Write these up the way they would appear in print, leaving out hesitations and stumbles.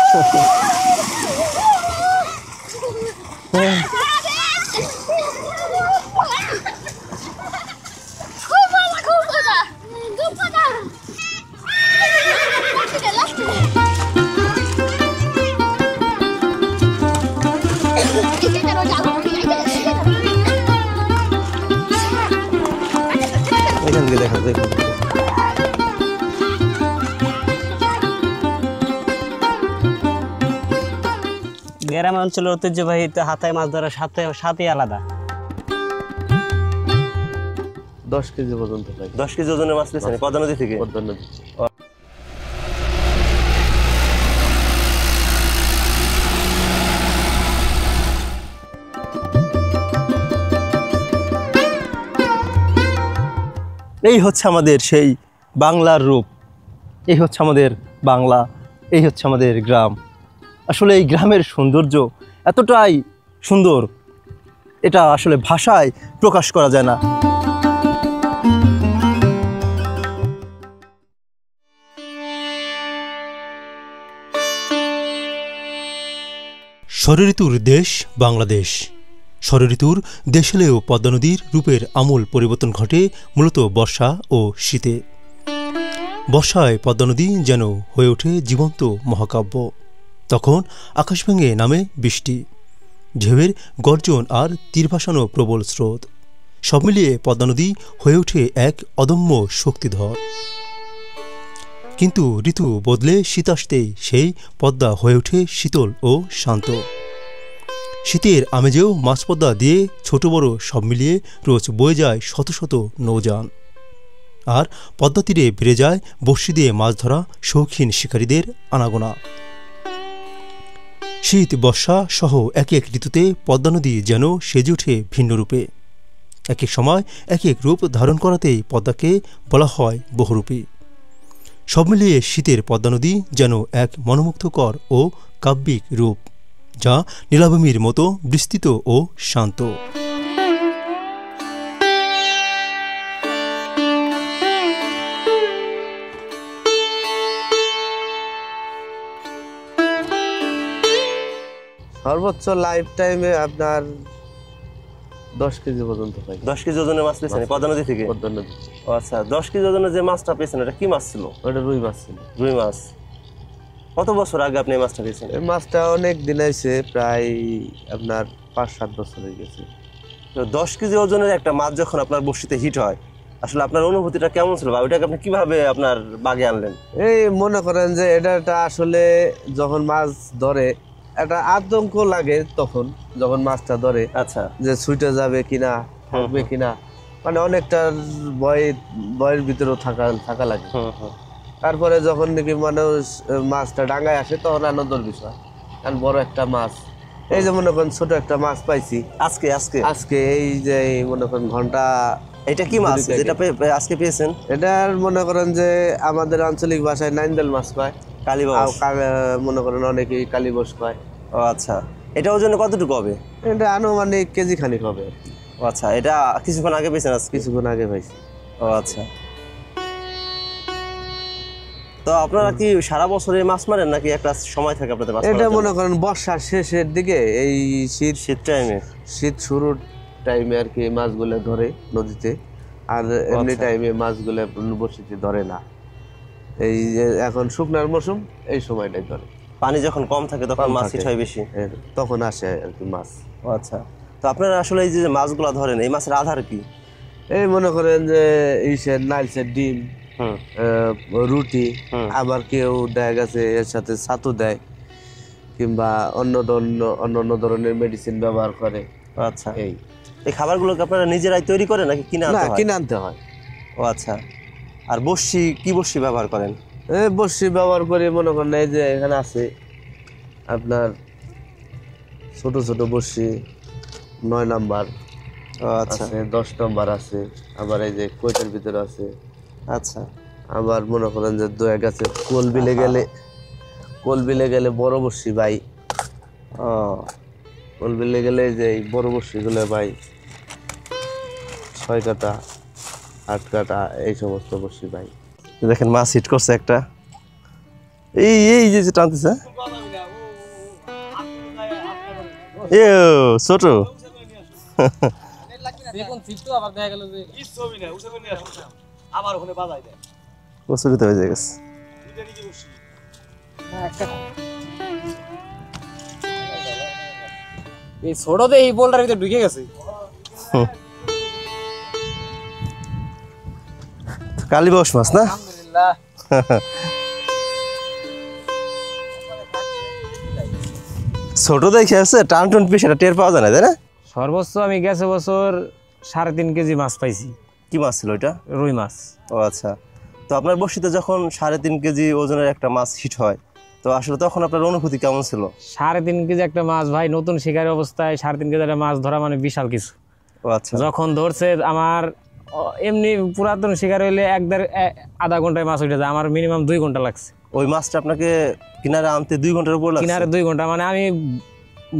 এখান থেকে দেখা যায় গ্রাম অঞ্চলের ঐতিহ্যবাহী হাতায় মাছ ধরার সাথে আলাদা। 10 কেজি পর্যন্ত পাই। 10 কেজি ওজনের মাছ পেয়েছেন পদ্মা নদী থেকে? পদ্মা নদী। এই হচ্ছে আমাদের সেই বাংলার রূপ, এই হচ্ছে আমাদের বাংলা, এই হচ্ছে আমাদের গ্রাম। আসলে এই গ্রামের সৌন্দর্য এতটাই সুন্দর, এটা আসলে ভাষায় প্রকাশ করা যায় না। ষড়ঋতুর দেশ বাংলাদেশ। ষড়ঋতুর দেশ হলেও পদ্মা নদীর রূপের আমূল পরিবর্তন ঘটে মূলত বর্ষা ও শীতে। বর্ষায় পদ্মা নদী যেন হয়ে ওঠে জীবন্ত মহাকাব্য। তখন আকাশ ভেঙে নামে বৃষ্টি, ঢেউয়ের গর্জন আর তীর ভাসানো প্রবল স্রোত, সব মিলিয়ে পদ্মা নদী হয়ে ওঠে এক অদম্য শক্তিধর। কিন্তু ঋতু বদলে শীত আসতেই সেই পদ্মা হয়ে ওঠে শীতল ও শান্ত। শীতের আমেজেও মাঝপদ্মা দিয়ে ছোট বড় সব মিলিয়ে রোজ বয়ে যায় শত শত নৌযান। আর পদ্মা তীরে বেড়ে যায় বড়শি দিয়ে মাছ ধরা শৌখিন শিকারীদের আনাগোনা। শীত বর্ষা সহ এক এক ঋতুতে পদ্মা নদী যেন সেজে ওঠে ভিন্ন রূপে। এক এক সময় এক এক রূপ ধারণ করাতেই পদ্মাকে বলা হয় বহুরূপী। সব মিলিয়ে শীতের পদ্মা নদী যেন এক মনোমুগ্ধকর ও কাব্যিক রূপ, যা নীলাভূমির মতো বিস্তৃত ও শান্ত। সর্বোচ্চ লাইফ টাইমে আপনার 10 কেজি পর্যন্ত পাই। 10 কেজি ওজনের মাছ পেয়েছেন পদ্মা নদী থেকে? পদ্মা নদী। ও আচ্ছা, 10 কেজি ওজনের যে মাছটা পেয়েছেন এটা কি মাছ ছিল? ওটা রুই মাছ ছিল। রুই মাছ। কত বছর আগে আপনি এই মাছটা পেয়েছেন? এই মাছটা অনেক দিন হয়েছে, প্রায় আপনার 5-7 বছর হয়ে গেছে। তো 10 কেজি ওজনের একটা মাছ যখন আপনার বড়শিতে হিট হয়, আসলে আপনার অনুভূতিটা কেমন ছিল বা ওইটাকে আপনি কিভাবে আপনার বাগে আনলেন? এই মনে করেন যে এটা আসলে যখন মাছ ধরে একটা আতঙ্ক লাগে, তখন যখন মাছটা ধরে আচ্ছা, যে ছুটে যাবে কিনা, থাকবে কিনা, মানে অনেকটা ভয়ের ভিতরেও থাকা লাগে। তারপরে যখন নাকি মানুষ মাছটা ডাঙায় আসে তখন আনন্দের বিষয়, কারণ বড় একটা মাছ। এই যে মনে করেন ছোট একটা মাছ পাইছি আজকে এই যে মনে করেন ঘন্টা। এটা কি মাছ যেটা আজকে পেয়েছেন? এটার মনে করেন যে আমাদের আঞ্চলিক ভাষায় নাইন্দেল মাছ কয়, কালীবাস মনে করেন অনেকেই কালীবাস কয়। ও আচ্ছা, এটা ওজনে কতটুকু হবে? এটা আনুমানিক কেজি খানিক হবে। ও আচ্ছা, এটা কিছুক্ষণ আগে পেয়েছেন? কিছুক্ষণ আগে পাইছি। ও আচ্ছা, তো আপনারা কি সারা বছরে মাছ মারেন নাকি একটা সময় থাকে আপনাদের মাছ? এটা মনে করেন বর্ষার শেষের দিকে, এই শীত টাইমে, শীত শুরুর টাইমে আর কি মাছগুলো ধরে নদীতে, আর এমনি টাইমে মাছগুলো বড়শিতে ধরে না। এই যে এখন শুকনার মৌসুম, এই সময়টাই ধরে। পানি যখন কম থাকে তখন মাছ হিট হয় বেশি, তখন আসে আর কি মাছ। ও আচ্ছা, তো আপনারা আসলে এই যে মাছগুলো ধরেন, এই মাছের আধার কি? এই মনে করেন যে নাইলসের ডিম, রুটি, আবার কেউ দেখা গেছে এর সাথে ছাতু দেয়, কিংবা অন্য ধরনের মেডিসিন ব্যবহার করে। আচ্ছা, এই খাবারগুলোকে আপনারা নিজেরাই তৈরি করেন নাকি কিনে আনতে হয়? ও আচ্ছা, আর কি বড়শি ব্যবহার করেন? বড়শি ব্যবহার করি মনে করেন এই যে এখানে আছে আপনার ছোট ছোট বড়শি 9 নাম্বার আছে, 10 নাম্বার আছে, আবার এই যে কোয়েটের ভিতরে আছে। আচ্ছা, আবার মনে করেন যে দয়া গেছে কোল বিলে গেলে বড় বড়শি ভাই। কোল বিলে গেলে যে এই বড় বড়শিগুলো ভাই 6 কাটা 8 কাটা এই সমস্ত বড়শি ভাই। দেখেন মাছ হিট করছে একটা, এই যে টানতেছে। এ ছোট প্রচুরিত হয়ে গেছে। এই ছোটতে এই বলটার ভিতরে ঢুকে গেছে। কালীবাউস মাছ না? আলহামদুলিল্লাহ। ছোট দেখে আছে, টান টুন পিস এটা টের পাওয়া যায় না, তাই না? সর্বোচ্চ আমি গেছে বছর 3.5 কেজি মাছ পাইছি। কি মাছ ছিল এটা? রুই মাছ। ও আচ্ছা। তো আপনার বড়শিতে যখন 3.5 কেজি ওজনের একটা মাছ হিট হয়, তো আসলে তখন আপনার অনুভূতি কেমন ছিল? 3.5 কেজি একটা মাছ ভাই, নতুন শিকারের অবস্থায় 3.5 কেজি একটা মাছ ধরা মানে বিশাল কিছু। ও আচ্ছা। যখন ধরছে আমার এমনি পুরাতন শিকার হইলে আধা ঘন্টায় মাছ উঠে যায়, আমার মিনিমাম 2 ঘন্টা লাগছে। ওই মাছটা আপনাকে কিনারে আনতে 2 ঘন্টার উপর লাগছে? কিনারে 2 ঘন্টা, মানে আমি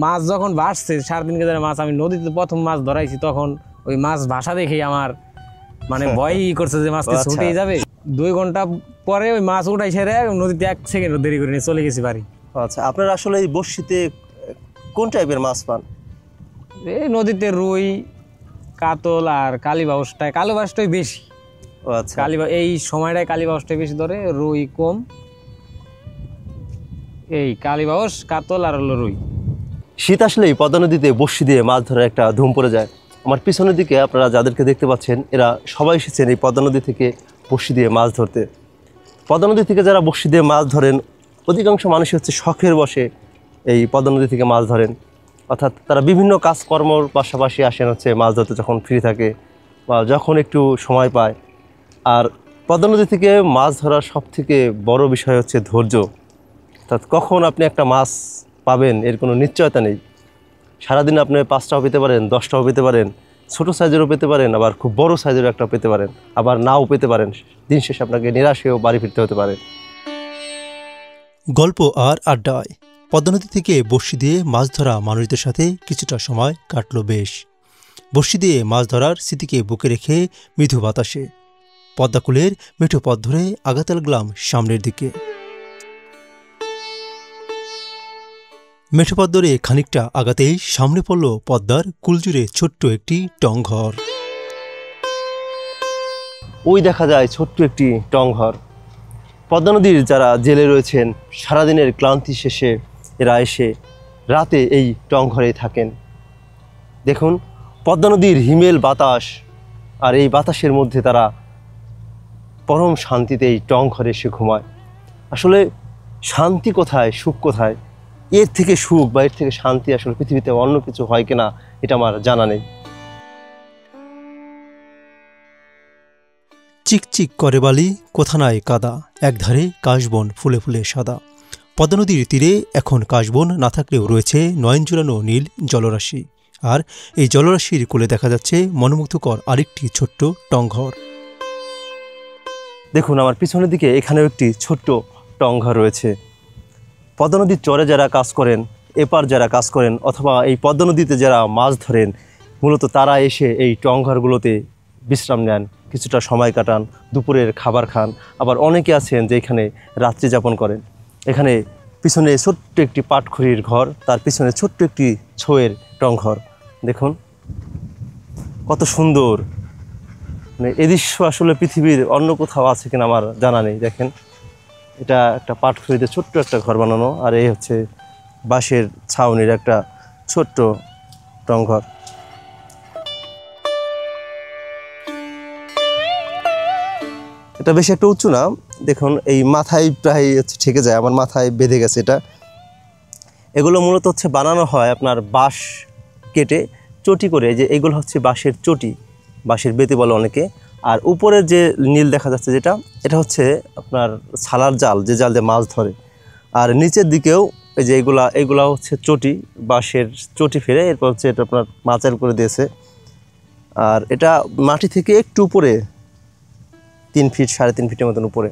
মাছ যখন ভাসছে 3.5 কেজির মাছ, আমি নদীতে প্রথম মাছ ধরাইছি, তখন ওই মাছ ভাসা দেখেই আমার মানে ভয়ই করছে যে মাছ কিছু উঠেই যাবে। 2 ঘন্টা পরে ওই মাছ উঠাই সেরে নদীতে 1 সেকেন্ড দেরি করে নিয়ে চলে গেছি বাড়ি। আচ্ছা, আপনার আসলে এই বড়শিতে কোন টাইপের মাছ পান? এই নদীতে রুই, কাতল আর কালীবাউসটাই বেশি। ও আচ্ছা। এই সময়টায় কালীবাউসটাই বেশি ধরে, রুই কম। এই কালীবাউস, কাতল আর হলো রুই। শীত আসলেই পদ্মা নদীতে বড়শি দিয়ে মাছ ধরার একটা ধুম পড়ে যায়। আমার পিছনের দিকে আপনারা যাদেরকে দেখতে পাচ্ছেন, এরা সবাই এসেছেন এই পদ্মা নদী থেকে বড়শি দিয়ে মাছ ধরতে। পদ্মা নদী থেকে যারা বড়শি দিয়ে মাছ ধরেন, অধিকাংশ মানুষই হচ্ছে শখের বশে এই পদ্মা নদী থেকে মাছ ধরেন। অর্থাৎ তারা বিভিন্ন কাজকর্মর পাশাপাশি আসেন হচ্ছে মাছ ধরতে, যখন ফ্রি থাকে বা যখন একটু সময় পায়। আর পদ্মা নদী থেকে মাছ ধরার সবথেকে বড় বিষয় হচ্ছে ধৈর্য। অর্থাৎ কখন আপনি একটা মাছ পাবেন এর কোনো নিশ্চয়তা নেই। সারাদিন আপনি 5টাও পেতে পারেন, 10টাও পেতে পারেন, ছোটো সাইজেরও পেতে পারেন, আবার খুব বড় সাইজেরও একটা পেতে পারেন, আবার নাও পেতে পারেন। দিন শেষে আপনাকে নিরাশেও বাড়ি ফিরতে হতে পারে। গল্প আর আড্ডায় পদ্মা নদী থেকে বড়শি দিয়ে মাছ ধরা মানুষদের সাথে কিছুটা সময় কাটল বেশ। বড়শি দিয়ে মাছ ধরার স্মৃতিকে বুকে রেখে মৃদু বাতাসে পদ্মাকুলের মেঠো পথ ধরে আগাতে লাগলাম সামনের দিকে। মেঠো পথ ধরে খানিকটা আগাতেই সামনে পড়ল পদ্মার কুলজুড়ে ছোট্ট একটি টংঘর। ওই দেখা যায় ছোট্ট একটি টংঘর। পদ্মা নদীর যারা জেলে রয়েছেন, সারাদিনের ক্লান্তি শেষে এরা এসে রাতে এই টংঘরেই থাকেন। দেখুন পদ্মা নদীর হিমেল বাতাস, আর এই বাতাসের মধ্যে তারা পরম শান্তিতে এই টংঘরে এসে ঘুমায়। আসলে শান্তি কোথায়, সুখ কোথায়? এর থেকে সুখ বা এর থেকে শান্তি আসলে পৃথিবীতে অন্য কিছু হয় কিনা এটা আমার জানা নেই। চিকচিক করে বালি, কোথা নাই কাদা, একধারে কাশবন ফুলে ফুলে সাদা। পদ্মা নদীর তীরে এখন কাশবন না থাকলেও রয়েছে নয়ন জুড়ানো নীল জলরাশি, আর এই জলরাশির কোলে দেখা যাচ্ছে মনোমুগ্ধকর আরেকটি ছোট্ট টংঘর। দেখুন আমার পিছনের দিকে এখানেও একটি ছোট্ট টংঘর রয়েছে। পদ্মা নদীর চরে যারা কাজ করেন, এপার যারা কাজ করেন, অথবা এই পদ্মা নদীতে যারা মাছ ধরেন, মূলত তারা এসে এই টংঘরগুলোতে বিশ্রাম নেন, কিছুটা সময় কাটান, দুপুরের খাবার খান। আবার অনেকে আছেন যে এখানে রাত্রি যাপন করেন। এখানে পিছনে ছোট্ট একটি পাটখড়ির ঘর, তার পিছনে ছোট্ট একটি ছয়ের টংঘর। দেখুন কত সুন্দর। মানে এ দৃশ্য আসলে পৃথিবীর অন্য কোথাও আছে কিনা আমার জানা নেই। দেখেন এটা একটা পাটখড়িতে ছোট্ট একটা ঘর বানানো, আর এই হচ্ছে বাঁশের ছাউনির একটা ছোট্ট টংঘর। এটা বেশি একটা উঁচু না, দেখুন এই মাথায় প্রায় হচ্ছে ঠেকে যায়, আমার মাথায় বেঁধে গেছে এটা। এগুলো মূলত হচ্ছে বানানো হয় আপনার বাঁশ কেটে চটি করে, যে এগুলো হচ্ছে বাঁশের চটি, বাঁশের বেতে বলে অনেকে। আর উপরের যে নীল দেখা যাচ্ছে যেটা, এটা হচ্ছে আপনার ছালার জাল, যে জাল দিয়ে মাছ ধরে। আর নিচের দিকেও এই যে এগুলা হচ্ছে চটি, বাঁশের চটি ফেলে এরপর হচ্ছে এটা আপনার মাচার করে দিয়েছে। আর এটা মাটি থেকে একটু উপরে 3 ফিট 3.5 ফিটের মতন উপরে।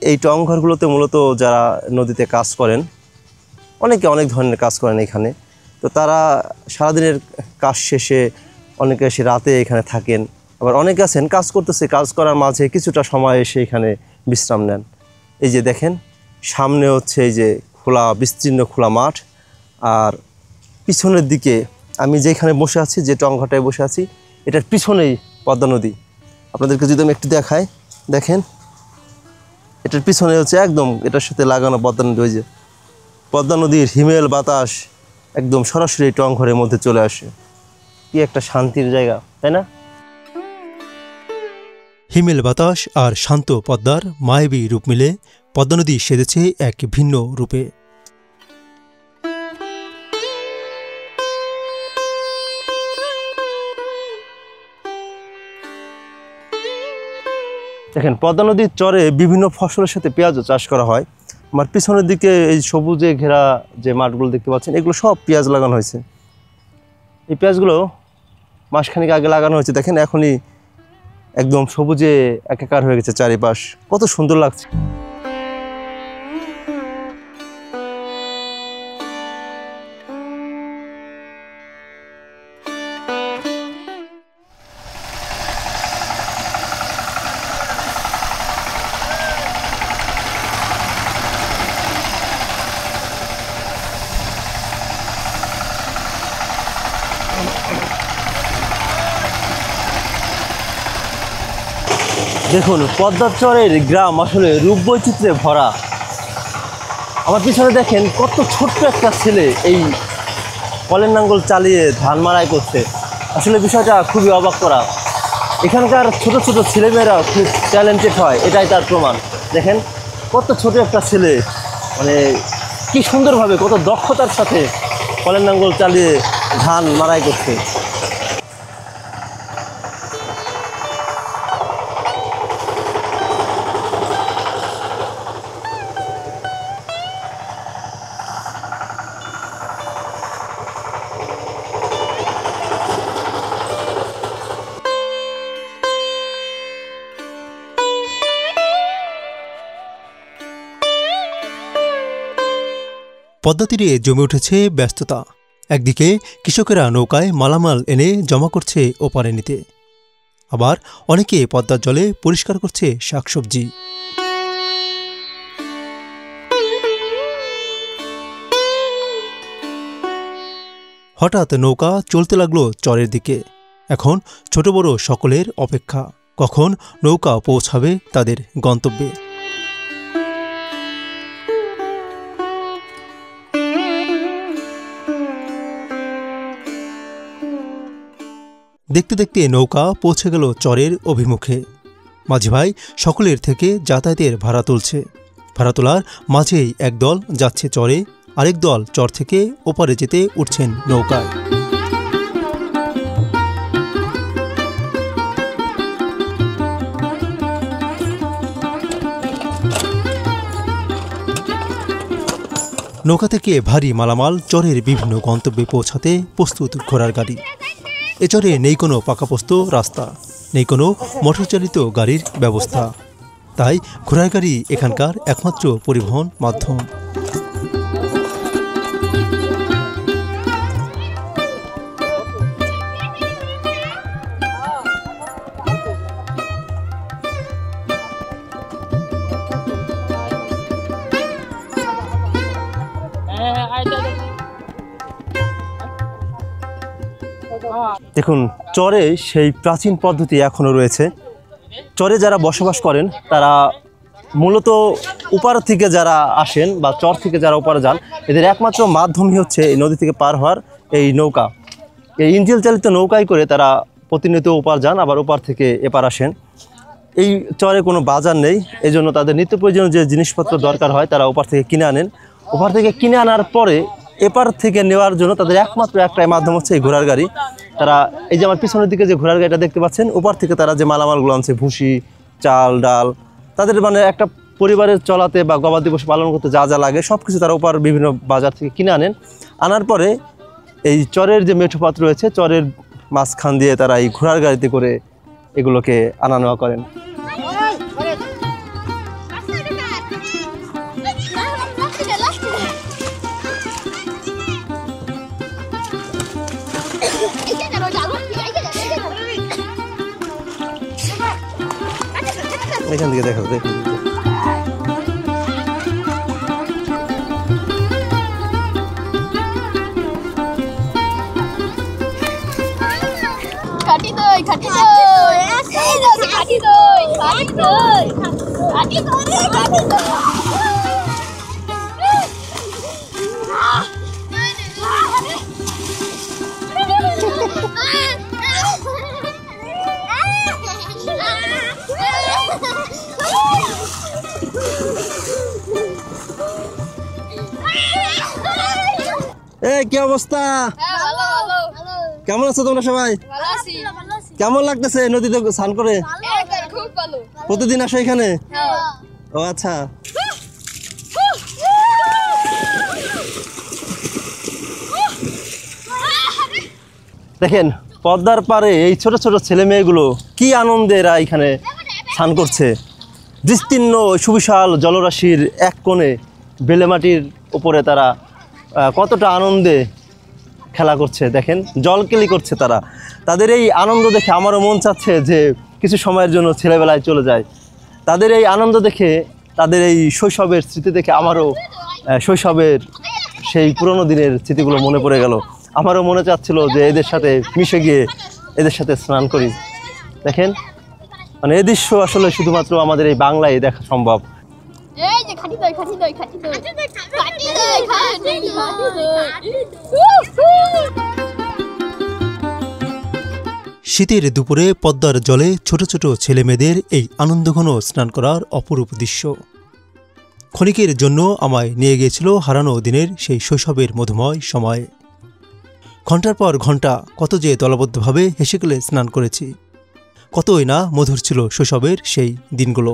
এই টংঘরগুলোতে মূলত যারা নদীতে কাজ করেন, অনেকে অনেক ধরনের কাজ করেন এখানে। তো তারা সারাদিনের কাজ শেষে অনেকে এসে রাতে এখানে থাকেন। আবার অনেকে আছেন কাজ করতেছে, কাজ করার মাঝে কিছুটা সময় এসে এখানে বিশ্রাম নেন। এই যে দেখেন সামনে হচ্ছে এই যে খোলা বিস্তীর্ণ খোলা মাঠ, আর পিছনের দিকে আমি যেখানে বসে আছি, যে টংঘাটায় বসে আছি, এটার পিছনেই পদ্মা নদী। আপনাদেরকে যদি আমি একটু দেখাই, দেখেন এটার পিছনে হচ্ছে একদম এটার সাথে লাগানো পদ্মা নদী। ওই যে পদ্মা নদীর হিমেল বাতাস একদম সরাসরি টংঘরের মধ্যে চলে আসে। কি একটা শান্তির জায়গা, তাই না? হিমেল বাতাস আর শান্ত পদ্মার মায়াবী রূপ মিলে পদ্মা নদী সেজেছে এক ভিন্ন রূপে। দেখেন পদ্মা নদীর চরে বিভিন্ন ফসলের সাথে পেঁয়াজও চাষ করা হয়। আমার পিছনের দিকে এই সবুজে ঘেরা যে মাঠগুলো দেখতে পাচ্ছেন, এগুলো সব পেঁয়াজ লাগানো হয়েছে। এই পেঁয়াজগুলো মাসখানেক আগে লাগানো হয়েছে। দেখেন এখনই একদম সবুজে একাকার হয়ে গেছে চারিপাশ, কত সুন্দর লাগছে। দেখুন পদ্মার চরের গ্রাম আসলে রূপ বৈচিত্র্যে ভরা। আমার পিছনে দেখেন কত ছোট্ট একটা ছেলে এই কলের নাঙ্গল চালিয়ে ধান মাড়াই করছে। আসলে বিষয়টা খুবই অবাক করা। এখানকার ছোট ছোট ছেলেমেয়েরা খুব ট্যালেন্টেড হয়, এটাই তার প্রমাণ। দেখেন কত ছোট একটা ছেলে, মানে কি সুন্দরভাবে কত দক্ষতার সাথে কলের নাঙ্গল চালিয়ে ধান মাড়াই করছে। পদ্মা তীরে জমে উঠেছে ব্যস্ততা। একদিকে কৃষকেরা নৌকায় মালামাল এনে জমা করছে ওপারে নিতে, আবার অনেকে পদ্মার জলে পরিষ্কার করছে শাকসবজি। হঠাৎ নৌকা চলতে লাগলো চরের দিকে। এখন ছোট বড় সকলের অপেক্ষা, কখন নৌকা পৌঁছাবে তাদের গন্তব্যে। দেখতে দেখতে নৌকা পৌঁছে গেল চরের অভিমুখে। মাঝি ভাই সকলের থেকে যাতায়াতের ভাড়া তুলছে। ভাড়া তোলার মাঝেই একদল যাচ্ছে চরে, আরেক দল চর থেকে ওপারে যেতে উঠছেন নৌকায়। নৌকা থেকে ভারী মালামাল চরের বিভিন্ন গন্তব্যে পৌঁছাতে প্রস্তুত ঘোড়ার গাড়ি। এ চরে নেই কোনো পাকাপোস্ত রাস্তা, নেই কোনো মোটরচালিত গাড়ির ব্যবস্থা, তাই ঘোড়ার গাড়ি এখানকার একমাত্র পরিবহন মাধ্যম। দেখুন চরে সেই প্রাচীন পদ্ধতি এখনও রয়েছে। চরে যারা বসবাস করেন তারা মূলত উপার থেকে যারা আসেন বা চর থেকে যারা উপারে যান, এদের একমাত্র মাধ্যমই হচ্ছে এই নদী থেকে পার হওয়ার এই নৌকা। এই ইঞ্জিল চালিত নৌকায় করে তারা প্রতিনিয়ত ওপার যান, আবার ওপার থেকে এপার আসেন। এই চরে কোনো বাজার নেই, এই জন্য তাদের নিত্য প্রয়োজনীয় যে জিনিসপত্র দরকার হয় তারা ওপার থেকে কিনে আনেন। ওপার থেকে কিনে আনার পরে এপার থেকে নেওয়ার জন্য তাদের একমাত্র একটাই মাধ্যম হচ্ছে এই ঘোড়ার গাড়ি। তারা এই যে আমার পিছনের দিকে যে ঘোড়ার গাড়িটা দেখতে পাচ্ছেন, ওপার থেকে তারা যে মালামালগুলো আনছে, ভুসি, চাল, ডাল, তাদের মানে একটা পরিবারের চলাতে বা গবাদি পশু পালন করতে যা যা লাগে সব কিছু তারা ওপার বিভিন্ন বাজার থেকে কিনে আনেন। আনার পরে এই চরের যে মেঠোপাত রয়েছে, চরের মাঝখান দিয়ে তারা এই ঘোড়ার গাড়িতে করে এগুলোকে আনা নেওয়া করেন। এখান থেকে দেখা যায় খাটি দই এই যে খাটি দই খাটি দই খাটি দই খাটি দই এই কি অবস্থা? ভালো ভালো ভালো কেমন আছো তোমরা সবাই? ভালো আছি কেমন লাগতেছে নদীতে স্নান করে? খুব ভালো প্রতিদিন আসো এখানে? হ্যাঁ ও আচ্ছা। দেখেন পদ্মার পারে এই ছোট ছোট ছেলে মেয়েগুলো কি আনন্দে এরা এখানে স্নান করছে। বিস্তীর্ণ সুবিশাল জলরাশির এক কোণে বেলেমাটির উপরে তারা কতটা আনন্দে খেলা করছে। দেখেন জলকেলি করছে তারা। তাদের এই আনন্দ দেখে আমারও মন চাচ্ছে যে কিছু সময়ের জন্য ছেলেবেলায় চলে যায়। তাদের এই আনন্দ দেখে, তাদের এই শৈশবের স্মৃতি দেখে আমারও শৈশবের সেই পুরনো দিনের স্মৃতিগুলো মনে পড়ে গেল। আমারও মনে চাচ্ছিল যে এদের সাথে মিশে গিয়ে এদের সাথে স্নান করি। দেখেন মানে এই দৃশ্য আসলে শুধুমাত্র আমাদের এই বাংলায় দেখা সম্ভব। এই যে খাটি দই খাটি দই খাটি দই খাটি দই খাটি দই খাটি দই শীতের দুপুরে পদ্মার জলে ছোট ছোট ছেলেমেয়েদের এই আনন্দঘন স্নান করার অপরূপ দৃশ্য ক্ষণিকের জন্য আমায় নিয়ে গিয়েছিল হারানো দিনের সেই শৈশবের মধুময় সময়। ঘণ্টার পর ঘণ্টা কত যে দলবদ্ধভাবে হেসে গেলে স্নান করেছি, কতই না মধুর ছিল শৈশবের সেই দিনগুলো।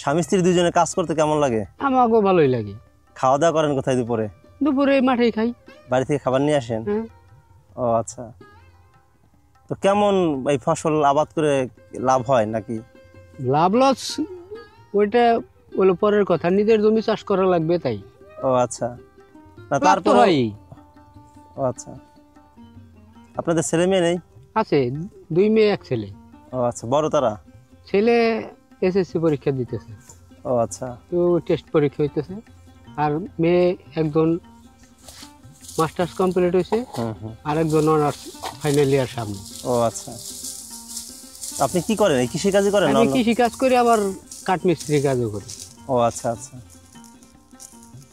স্বামী স্ত্রী দুজনে কাজ করতে কেমন লাগে? আমাকেও ভালোই লাগে। খাওয়া দাওয়া করেন কোথায় দুপুরে? দুপুরে মাঠেই খাই। বাড়ি থেকে খাবার নিয়ে আসেন? হ্যাঁ। ও আচ্ছা। তো কেমন এই ফসল আবাদ করে লাভ হয় নাকি? লাভ লস ওইটা হলো পরের কথা, নিজের জমি চাষ করা লাগবে তাই। ও আচ্ছা। না লাভ তো তারপর হয়ই। ও আচ্ছা। আপনাদের ছেলে মেয়ে নেই? আছে 2 মেয়ে 1 ছেলে। ও আচ্ছা, বড় তারা? ছেলে এসএসসি পরীক্ষা দিতেছে, ও আচ্ছা। তো টেস্ট পরীক্ষা হইতেছে। আর মেয়ে একজন মাস্টার্স কমপ্লিট হয়েছে, আর একজন অনার্স ফাইনাল ইয়ার সামনে। ও আচ্ছা। আপনি কি করেন? এই কৃষি কাজই করেন? আমি কৃষি কাজ করি, আবার কাঠমিস্ত্রি কাজও করি। ও আচ্ছা আচ্ছা।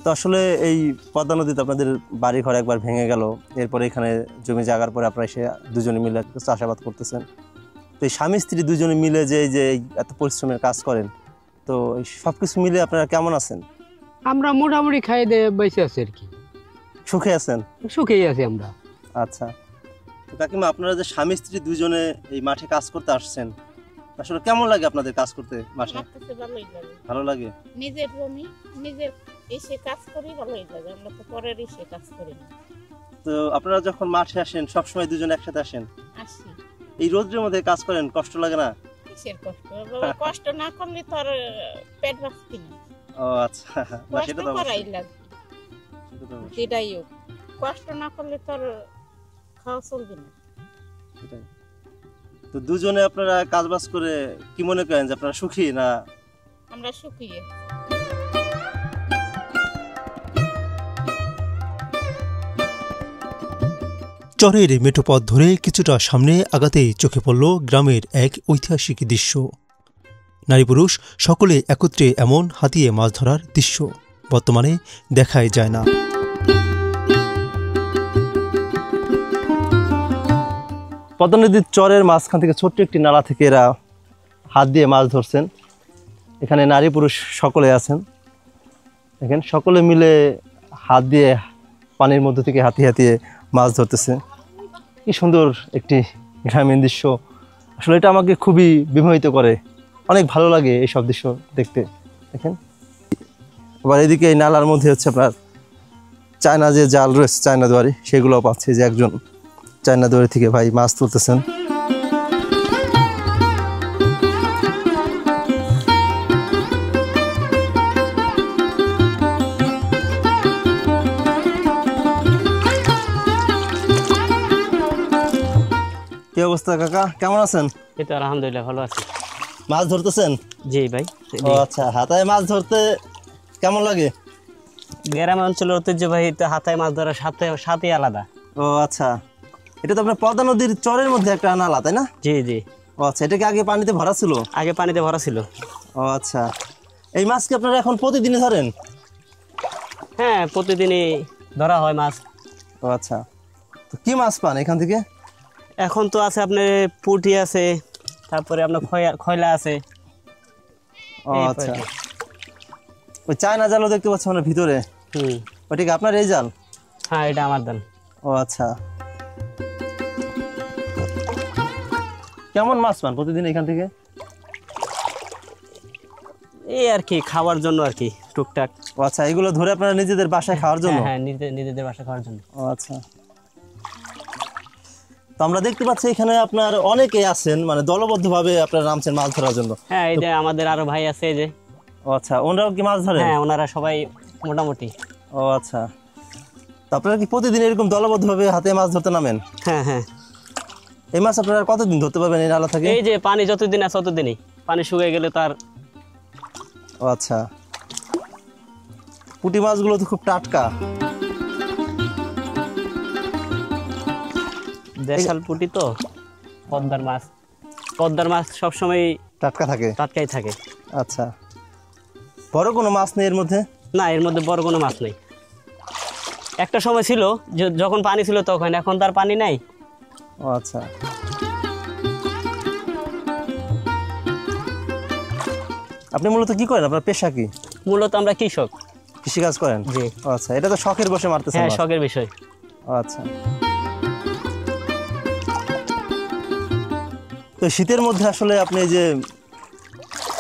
তো আসলে এই পদ্মা নদীতে আপনাদের বাড়ি ঘর একবার ভেঙে গেল, এরপরে এখানে জমি জায়গার পরে আপনারা এসে দুজনে মিলে চাষাবাদ করতেছেন। তো এই স্বামী স্ত্রী দুজনে মিলে যে এত পরিশ্রমের কাজ করেন, তো এই সব কিছু মিলে আপনারা কেমন আছেন? আমরা মোটামুটি খাই দিয়ে বেঁচে আছি আর কি, সুখে আছেন? সুখেই আছি আমরা। আচ্ছা। তো কাকিমা, আপনারা যে স্বামী স্ত্রী দুজনে এই মাঠে কাজ করতে আসছেন, আসলে কেমন লাগে আপনাদের কাজ করতে মাঠে? ভালোই লাগে। ভালো লাগে? নিজের জমি নিজের এসে কাজ করি, ভালোই লাগে। আমরা তো পরের এসে কাজ করি না। তো আপনারা যখন মাঠে আসেন সবসময় দুজনে একসাথে আসেন? আসি। এই রোদ্রের মধ্যে কাজ করেন, কষ্ট লাগে না? কিসের কষ্ট? বাবা, কষ্ট না করলে তো আর পেট বাঁচতি না। ও আচ্ছা। না কষ্ট সেটা তো করাই অবশ্যই। লাগবে, সেটা তো অবশ্যই। যেটাই হোক। কষ্ট না করলে তো আর খাওয়া চলবে না। সেটাই। তো দুজনে আপনারা কাজবাজ করে কি মনে করেন যে আপনারা সুখী না? আমরা সুখী। চরের মেঠো পথ ধরে কিছুটা সামনে আগাতেই চোখে পড়ল গ্রামের এক ঐতিহাসিক দৃশ্য। নারী পুরুষ সকলে একত্রে এমন হাতিয়ে মাছ ধরার দৃশ্য বর্তমানে দেখাই যায় না। পদ্মা নদীর চরের মাঝখান থেকে ছোট্ট একটি নালা থেকে এরা হাত দিয়ে মাছ ধরছেন। এখানে নারী পুরুষ সকলে আছেন। দেখেন সকলে মিলে হাত দিয়ে পানির মধ্যে থেকে হাতিয়ে হাতিয়ে মাছ ধরতেছে। কি সুন্দর একটি গ্রামীণ দৃশ্য। আসলে এটা আমাকে খুবই বিমোহিত করে, অনেক ভালো লাগে এই সব দৃশ্য দেখতে। দেখেন আবার এদিকে এই নালার মধ্যে হচ্ছে আপনার চায়না যে জাল রয়েছে, চায়না দুয়ারি, সেগুলোও পাচ্ছে। যে একজন চায়না দুয়ারি থেকে ভাই মাছ তুলতেছেন। কি অবস্থা কাকা, কেমন আছেন? এই তো আলহামদুলিল্লাহ ভালো আছি। মাছ ধরতেছেন? জি ভাই। ও আচ্ছা, হাতায় মাছ ধরতে কেমন লাগে? গ্রাম অঞ্চলের ঐতিহ্যবাহী তো হাতায় মাছ ধরার সাথে আলাদা। ও আচ্ছা, এটা তো আপনার পদ্মা নদীর চরের মধ্যে একটা নালা, তাই না? জি জি। ও আচ্ছা, এটা কি আগে পানিতে ভরা ছিল? আগে পানিতে ভরা ছিল। ও আচ্ছা, এই মাছ কি আপনারা এখন প্রতিদিনই ধরেন? হ্যাঁ, প্রতিদিনই ধরা হয় মাছ। ও আচ্ছা, তো কি মাছ পান এখান থেকে? এখন তো আছে আপনার পুঁটি আছে, তারপরে আপনার খয়লা আছে। ও আচ্ছা, ওই চায়না জালও দেখতে পাচ্ছি মানে ভিতরে। ওটা কি আপনার এই জাল? হ্যাঁ, এটা আমার জাল। ও আচ্ছা, কেমন মাছ পান প্রতিদিন এখান থেকে? এই আর কি খাওয়ার জন্য আর কি, টুকটাক। ও আচ্ছা, এগুলো ধরে আপনারা নিজেদের বাসায় খাওয়ার জন্য? হ্যাঁ, নিজেদের বাসায় খাওয়ার জন্য। ও আচ্ছা, তো আমরা দেখতে পাচ্ছি এখানে আপনার অনেকেই আছেন, মানে দলবদ্ধভাবে আপনারা নামছেন মাছ ধরার জন্য। হ্যাঁ, এই যে আমাদের আরো ভাই আছে এই যে। ও আচ্ছা, ওনারাও কি মাছ ধরে? হ্যাঁ, ওনারা সবাই মোটামুটি। ও আচ্ছা, তো আপনারা কি প্রতিদিন এরকম দলবদ্ধভাবে হাতে মাছ ধরতে নামেন? হ্যাঁ হ্যাঁ। এই মাছ আপনারা কতদিন ধরতে পারবেন এই নালা থেকে? এই যে পানি যতদিন আছে ততদিনই, পানি শুকিয়ে গেলে তার। ও আচ্ছা, পুঁটি মাছগুলো তো খুব টাটকা। দেশাল পুঁটি তো, পদ্মার মাছ সবসময় টাটকা থাকে? টাটকাই থাকে। আচ্ছা, বড় কোনো মাছ নেই এর মধ্যে? না, এর মধ্যে বড় কোনো মাছ নেই। একটা সময় ছিল যখন পানি ছিল তখন, এখন তার পানি নাই। ও আচ্ছা, আপনি মূলত কি করেন? আপনার পেশা কি? মূলত আমরা কৃষক। কৃষিকাজ করেন? জি। ও আচ্ছা, এটা তো শখের বসে মারতেছেন? হ্যাঁ, মাছ? শখের বিষয়। ও আচ্ছা, তো শীতের মধ্যে আসলে আপনি যে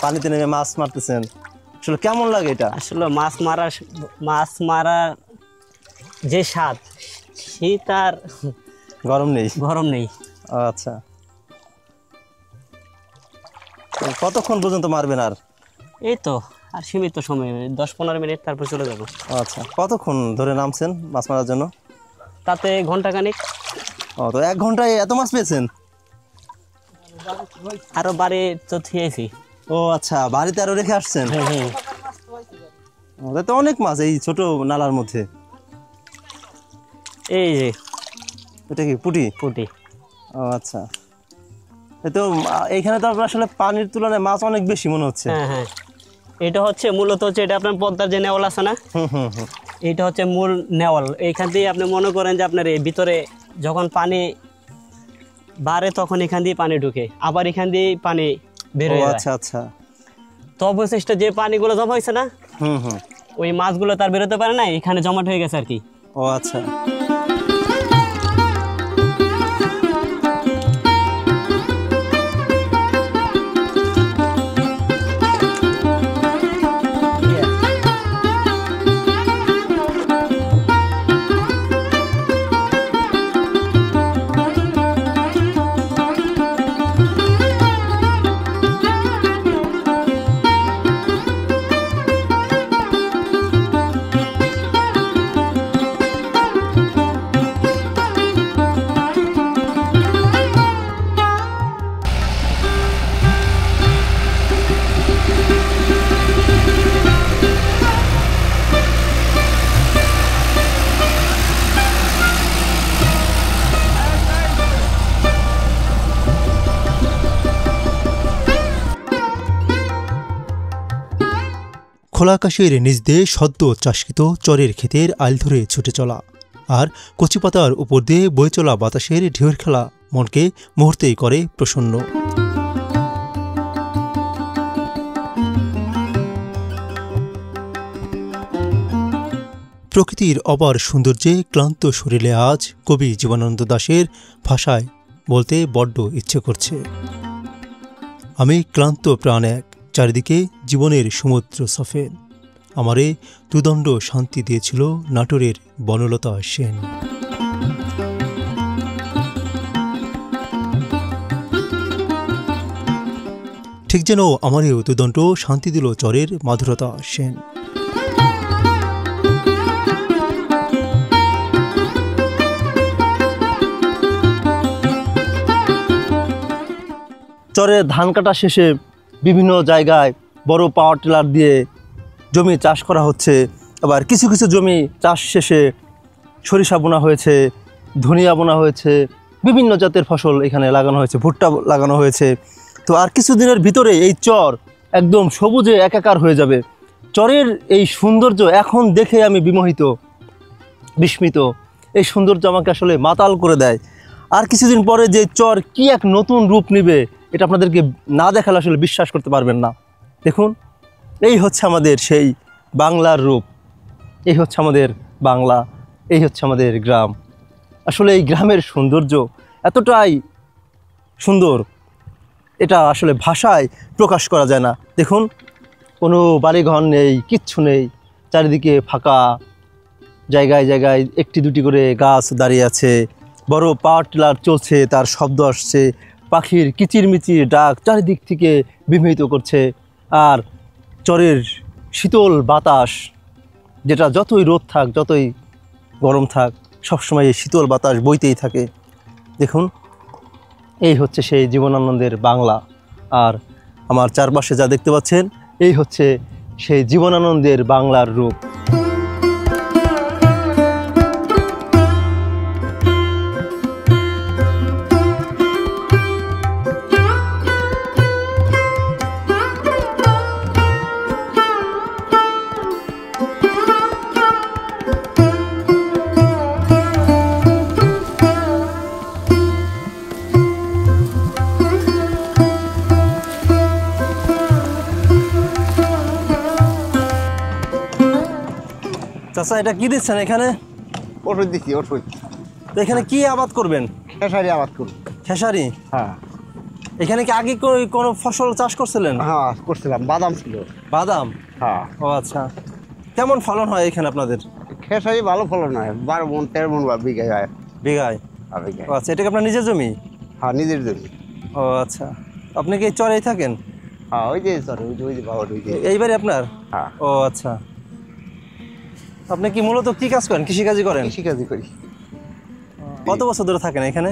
পানিতে নেমে মাছ মারতেছেন, আসলে কেমন লাগে এটা? আসলে মাছ মারার যে স্বাদ, শীত আর গরম নেই? ও আচ্ছা, তো কতক্ষণ পর্যন্ত মারবেন? আর এই তো আর সীমিত সময়, 10-15 মিনিট, তারপর চলে যাবো। ও আচ্ছা, কতক্ষণ ধরে নামছেন মাছ মারার জন্য? তাতে ঘন্টাখানিক। ও, তো 1 ঘন্টায় এত মাছ পেয়েছেন? আরো বাড়ি তো থিয়েছি। ও আচ্ছা, বাড়িতে আরো রেখে আসছেন? হ্যাঁ। ওদের তো অনেক মাছ এই ছোট নালার মধ্যে। এই যে এটা কি পুঁটি? ও আচ্ছা, তো এইখানে তো আপনার আসলে পানির তুলনায় মাছ অনেক বেশি মনে হচ্ছে। হ্যাঁ, এটা হচ্ছে মূলত হচ্ছে এটা আপনার পদ্মার যে নেওয়াল আছে না, এইটা হচ্ছে মূল নেওয়াল। এইখান দিয়ে আপনি মনে করেন যে আপনার এই ভিতরে যখন পানি বাড়ে তখন এখান দিয়ে পানি ঢুকে, আবার এখান দিয়ে পানি বের হয়ে যায়। আচ্ছা আচ্ছা, তো অবশিষ্ট যে পানিগুলো জমা হয়েছে না, ওই মাছগুলো তার বেরোতে পারে না, এখানে জমাট হয়ে গেছে আর কি। ও আচ্ছা, খোলা আকাশের নিচ দিয়ে সদ্য চাষকৃত চরের ক্ষেতের আইল ধরে ছুটে চলা আর কচি পাতার উপর দিয়ে বয়ে চলা বাতাসের ঢেউয়ের খেলা মনকে মুহূর্তেই করে প্রসন্ন। প্রকৃতির অপার সৌন্দর্যে ক্লান্ত শরীরে আজ কবি জীবনানন্দ দাশের ভাষায় বলতে বড্ড ইচ্ছে করছে। আমি ক্লান্ত প্রাণ এক, চারিদিকে জীবনের সমুদ্র সফেন, আমারে দুদণ্ড শান্তি দিয়েছিল নাটোরের বনলতা সেন। ঠিক যেন আমারেও দুদণ্ড শান্তি দিল চরের মাধুরতা সেন। চরে ধান কাটা শেষে বিভিন্ন জায়গায় বড় পাওয়ার টিলার দিয়ে জমি চাষ করা হচ্ছে। আবার কিছু কিছু জমি চাষ শেষে সরিষা বোনা হয়েছে, ধনিয়া বোনা হয়েছে, বিভিন্ন জাতের ফসল এখানে লাগানো হয়েছে, ভুট্টা লাগানো হয়েছে। তো আর কিছুদিনের ভিতরে এই চর একদম সবুজে একাকার হয়ে যাবে। চরের এই সৌন্দর্য এখন দেখে আমি বিমোহিত, বিস্মিত। এই সৌন্দর্য আমাকে আসলে মাতাল করে দেয়। আর কিছুদিন পরে যে চর কি এক নতুন রূপ নেবে, এটা আপনাদেরকে না দেখালে আসলে বিশ্বাস করতে পারবেন না। দেখুন, এই হচ্ছে আমাদের সেই বাংলার রূপ, এই হচ্ছে আমাদের বাংলা, এই হচ্ছে আমাদের গ্রাম। আসলে এই গ্রামের সৌন্দর্য এতটাই সুন্দর, এটা আসলে ভাষায় প্রকাশ করা যায় না। দেখুন, কোনো বাড়িঘর নেই, কিচ্ছু নেই, চারিদিকে ফাঁকা, জায়গায় জায়গায় একটি দুটি করে গাছ দাঁড়িয়ে আছে, বড় পাওয়ার টিলার চলছে, তার শব্দ আসছে, পাখির কিচিরমিচির ডাক চারিদিক থেকে বিমোহিত করছে। আর চরের শীতল বাতাস, যেটা যতই রোদ থাক, যতই গরম থাক, সবসময় এই শীতল বাতাস বইতেই থাকে। দেখুন, এই হচ্ছে সেই জীবনানন্দের বাংলা। আর আমার চারপাশে যা দেখতে পাচ্ছেন, এই হচ্ছে সেই জীবনানন্দের বাংলার রূপ। চাচা, এটা কি দিচ্ছেন এখানে? ওষুধ দিচ্ছি, ওষুধ। তো এখানে কি আবাদ করবেন? খেসারি আবাদ করব। খেসারি? হ্যাঁ। এখানে কি আগে কোনো ফসল চাষ করছিলেন? হ্যাঁ, করছিলাম, বাদাম ছিল। বাদাম? হ্যাঁ। ও আচ্ছা। কেমন ফলন হয় এখানে আপনাদের? খেসারি ভালো ফলন হয়, 12 মণ 13 মণ বিঘায় হয়। বিঘায়? বিঘায়। ও আচ্ছা, এটা কি আপনার নিজের জমি? হ্যাঁ, নিজের জমি। ও আচ্ছা। আপনি কি এই চরেই থাকেন? হ্যাঁ, ওই যে সর, ওই যে বাবা, ওই যে। এইবারই আপনার? হ্যাঁ। ও আচ্ছা। আপনি কি মূলত কি কাজ করেন? কৃষিকাজই করেন? কৃষিকাজই করি। কত বছর ধরে থাকেন এখানে?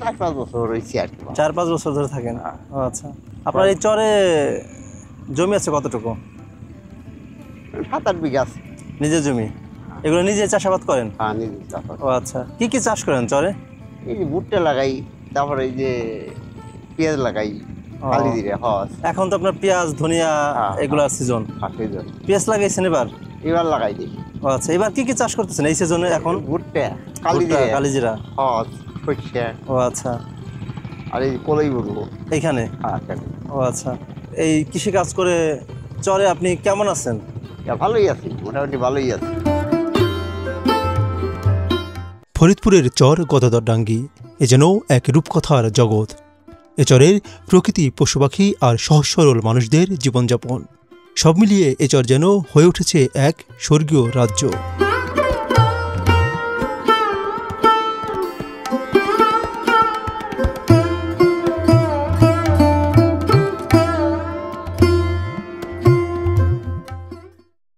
4-5 বছর হয়েছে আর কি। 4-5 বছর ধরে থাকেন? ও আচ্ছা। আপনার এই চরে জমি আছে কতটুকু? 7-8 বিঘা আছে। নিজের জমি? এগুলো নিজে চাষাবাদ করেন? হ্যাঁ, নিজে চাষাবাদ। ও আচ্ছা। কি কি চাষ করেন চরে? এই যে ভুট্টা লাগাই, তারপরে এই যে পেঁয়াজ লাগাই, খালি দিলে হস। এখন তো আপনার পেঁয়াজ, ধনিয়া এগুলোর সিজন। পেঁয়াজ লাগাইছেন এবার? এবার লাগাই দিই। ও আচ্ছা। এবার কি কি চাষ করতেছেন এই সিজনে এখন? ভুট্টা, কালিজিরা, হস, সরষে। ও আচ্ছা। আর এই কলাই বলবো এইখানে? ও আচ্ছা। এই কৃষি কাজ করে চরে আপনি কেমন আছেন? ভালোই আছি, মোটামুটি ভালোই আছি। ফরিদপুরের চর গদাধরডাঙ্গি এ যেন এক রূপকথার জগৎ। এ চরের প্রকৃতি, পশু পাখি আর সহজ সরল মানুষদের জীবনযাপন, সব মিলিয়ে এ চর যেন হয়ে উঠেছে এক স্বর্গীয় রাজ্য।